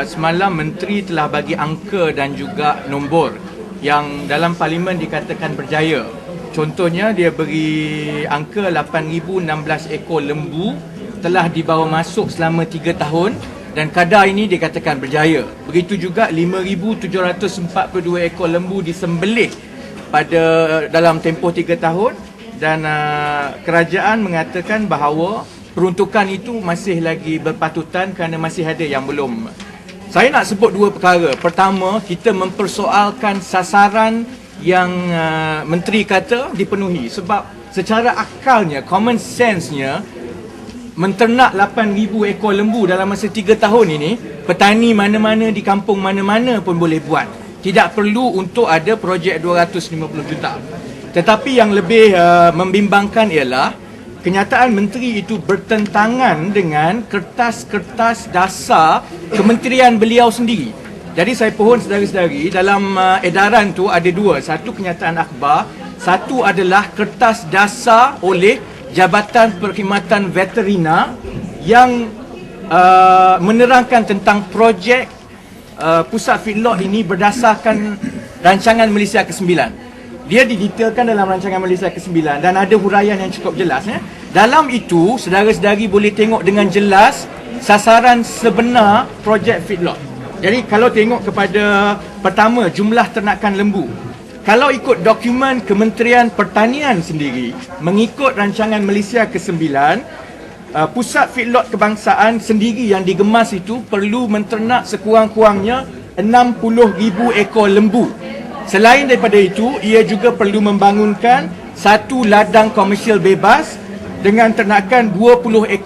semalam Menteri telah bagi angka dan juga nombor yang dalam Parlimen dikatakan berjaya. Contohnya dia beri angka 8,016 ekor lembu telah dibawa masuk selama 3 tahun dan kadar ini dikatakan berjaya. Begitu juga 5,742 ekor lembu disembelih dalam tempoh 3 tahun dan kerajaan mengatakan bahawa peruntukan itu masih lagi berpatutan kerana masih ada yang belum. Saya nak sebut dua perkara. Pertama, kita mempersoalkan sasaran yang menteri kata dipenuhi sebab secara akalnya, common sense-nya, menternak 8,000 ekor lembu dalam masa 3 tahun ini, petani mana-mana di kampung mana-mana pun boleh buat. Tidak perlu untuk ada projek 250 juta. Tetapi yang lebih membimbangkan ialah kenyataan menteri itu bertentangan dengan kertas-kertas dasar kementerian beliau sendiri. Jadi saya pohon saudara-saudari, dalam edaran tu ada dua. Satu kenyataan akhbar, satu adalah kertas dasar oleh Jabatan Perkhidmatan Veterina yang menerangkan tentang projek pusat feedlot ini berdasarkan rancangan Malaysia ke-9. Dia didetailkan dalam rancangan Malaysia ke-9 dan ada huraian yang cukup jelas. Dalam itu, saudara-saudari boleh tengok dengan jelas sasaran sebenar projek feedlot. Jadi kalau tengok kepada pertama, jumlah ternakan lembu. Kalau ikut dokumen Kementerian Pertanian sendiri, mengikut rancangan Malaysia ke-9, pusat feedlot kebangsaan sendiri yang digemas itu perlu menternak sekurang-kurangnya 60,000 ekor lembu. Selain daripada itu, ia juga perlu membangunkan satu ladang komersial bebas dengan ternakan 20,000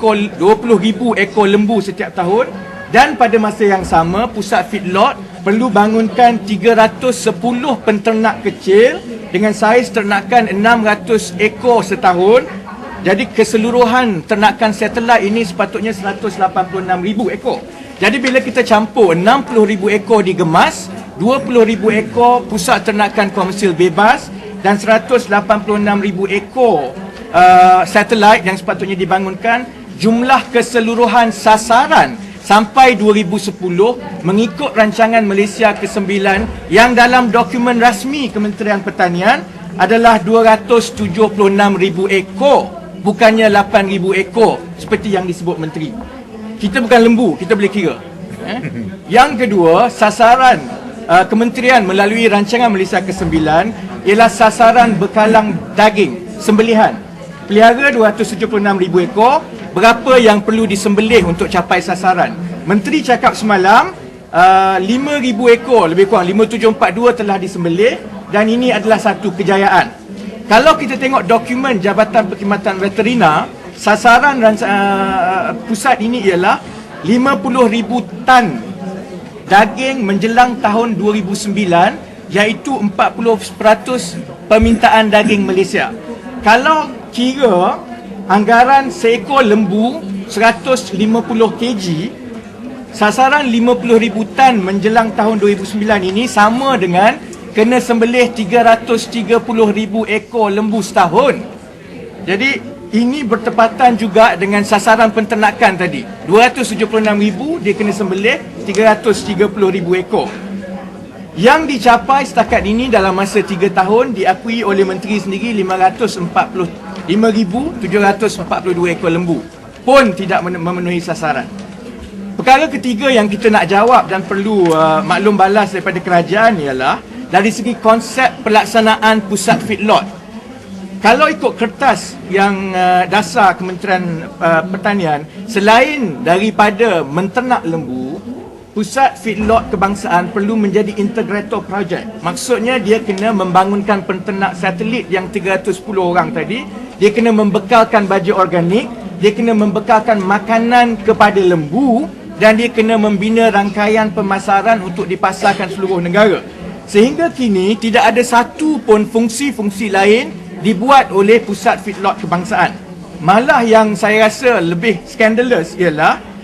ekor lembu setiap tahun, dan pada masa yang sama pusat feedlot perlu bangunkan 310 penternak kecil dengan saiz ternakan 600 ekor setahun. Jadi keseluruhan ternakan satelit ini sepatutnya 186,000 ekor. Jadi bila kita campur 60,000 ekor digemas, 20,000 ekor pusat ternakan komersial bebas dan 186,000 ekor satelit yang sepatutnya dibangunkan, jumlah keseluruhan sasaran sampai 2010 mengikut rancangan Malaysia ke-9 yang dalam dokumen rasmi Kementerian Pertanian adalah 276,000 ekor, bukannya 8,000 ekor seperti yang disebut menteri. Kita bukan lembu, kita boleh kira. Yang kedua, sasaran kementerian melalui rancangan Malaysia ke-9 ialah sasaran bekalang daging sembelihan. Pelihara 276,000 ekor. Berapa yang perlu disembelih untuk capai sasaran? Menteri cakap semalam 5,000 ekor, lebih kurang 5,742 telah disembelih dan ini adalah satu kejayaan. Kalau kita tengok dokumen Jabatan Perkhidmatan Veterina, sasaran pusat ini ialah 50,000 tan daging menjelang tahun 2009, iaitu 40% permintaan daging Malaysia. Kalau kira anggaran seekor lembu 150 kg, sasaran 50,000 tan menjelang tahun 2009 ini sama dengan kena sembelih 330,000 ekor lembu setahun. Jadi ini bertepatan juga dengan sasaran penternakan tadi. 276,000 dia kena sembelih 330,000 ekor. Yang dicapai setakat ini dalam masa 3 tahun diakui oleh menteri sendiri 5,742 ekor lembu pun tidak memenuhi sasaran. Perkara ketiga yang kita nak jawab dan perlu maklum balas daripada kerajaan ialah dari segi konsep pelaksanaan pusat feedlot. Kalau ikut kertas yang dasar Kementerian Pertanian, selain daripada menternak lembu, pusat feedlot kebangsaan perlu menjadi integrator projek. Maksudnya dia kena membangunkan penternak satelit yang 310 orang tadi, dia kena membekalkan baja organik, dia kena membekalkan makanan kepada lembu dan dia kena membina rangkaian pemasaran untuk dipasarkan seluruh negara. Sehingga kini tidak ada satu pun fungsi-fungsi lain dibuat oleh pusat feedlot kebangsaan. Malah yang saya rasa lebih skandalous ialah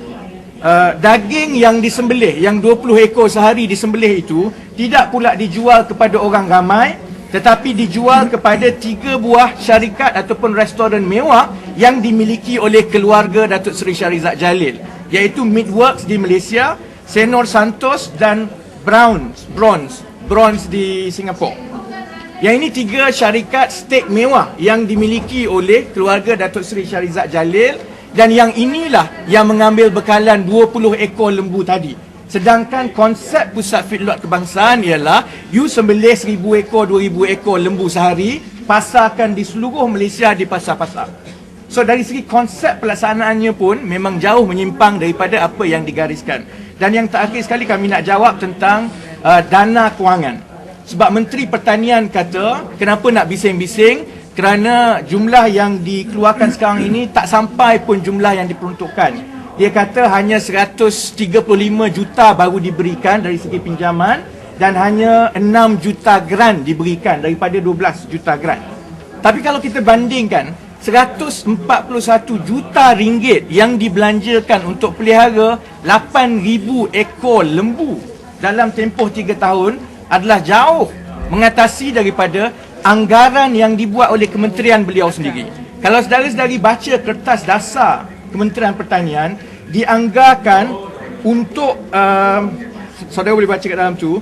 daging yang disembelih, yang 20 ekor sehari disembelih itu tidak pula dijual kepada orang ramai, tetapi dijual kepada 3 buah syarikat ataupun restoran mewah yang dimiliki oleh keluarga Datuk Seri Shahrizad Jalil, iaitu Meatworks di Malaysia, Senor Santos dan Bronze di Singapura. Yang ini 3 syarikat stek mewah yang dimiliki oleh keluarga Datuk Seri Shahrizad Jalil, dan yang inilah yang mengambil bekalan 20 ekor lembu tadi. Sedangkan konsep pusat feedlot kebangsaan ialah you sembelih 1,000 ekor, 2,000 ekor lembu sehari, pasarkan di seluruh Malaysia di pasar-pasar. So dari segi konsep pelaksanaannya pun memang jauh menyimpang daripada apa yang digariskan. Dan yang terakhir sekali kami nak jawab tentang dana kewangan. Sebab Menteri Pertanian kata, kenapa nak bising-bising? Kerana jumlah yang dikeluarkan sekarang ini tak sampai pun jumlah yang diperuntukkan. Dia kata hanya 135 juta baru diberikan dari segi pinjaman dan hanya 6 juta grant diberikan daripada 12 juta grant. Tapi kalau kita bandingkan, 141 juta ringgit yang dibelanjakan untuk pelihara 8,000 ekor lembu dalam tempoh 3 tahun adalah jauh mengatasi daripada anggaran yang dibuat oleh kementerian beliau sendiri. Kalau saudara-saudari baca kertas dasar Kementerian Pertanian, dianggarkan untuk saudara boleh baca kat dalam tu,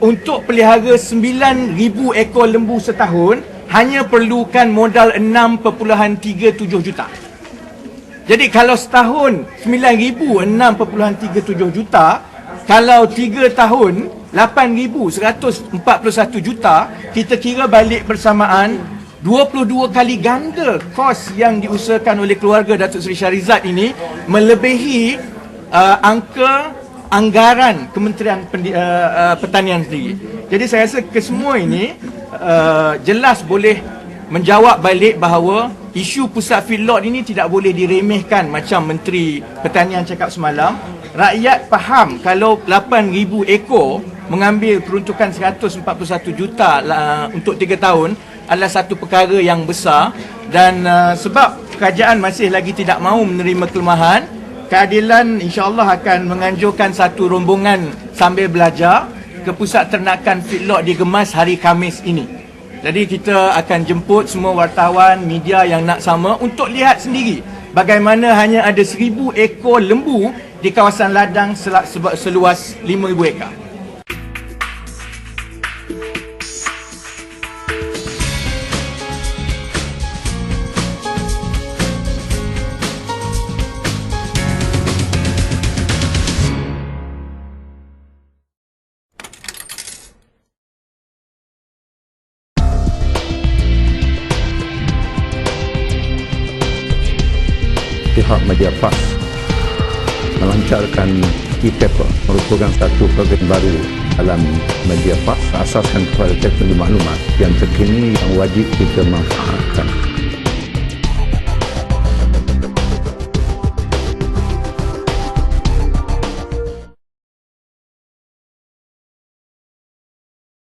untuk pelihara 9,000 ekor lembu setahun hanya perlukan modal 6.37 juta. Jadi kalau setahun 9,000 6.37 juta, kalau 3 tahun 8,141 juta, kita kira balik bersamaan 22 kali ganda kos yang diusahakan oleh keluarga Datuk Seri Shahrizad ini, melebihi angka anggaran Kementerian Pertanian sendiri. Jadi saya rasa kesemua ini jelas boleh menjawab balik bahawa isu pusat feedlot ini tidak boleh diremehkan macam Menteri Pertanian cakap semalam. Rakyat faham kalau 8,000 ekor mengambil peruntukan 141 juta untuk 3 tahun adalah satu perkara yang besar, dan sebab kerajaan masih lagi tidak mahu menerima kelemahan, Keadilan insya-Allah akan menganjurkan satu rombongan sambil belajar ke pusat ternakan feedlot di Gemas hari Khamis ini. Jadi kita akan jemput semua wartawan, media yang nak sama untuk lihat sendiri bagaimana hanya ada 1,000 ekor lembu di kawasan ladang seluas 5,000 ekar. Pihak Media PAS melancarkan e-paper, merupakan satu program baru dalam Media PAS asaskan kepada teknologi maklumat yang terkini yang wajib kita manfaatkan.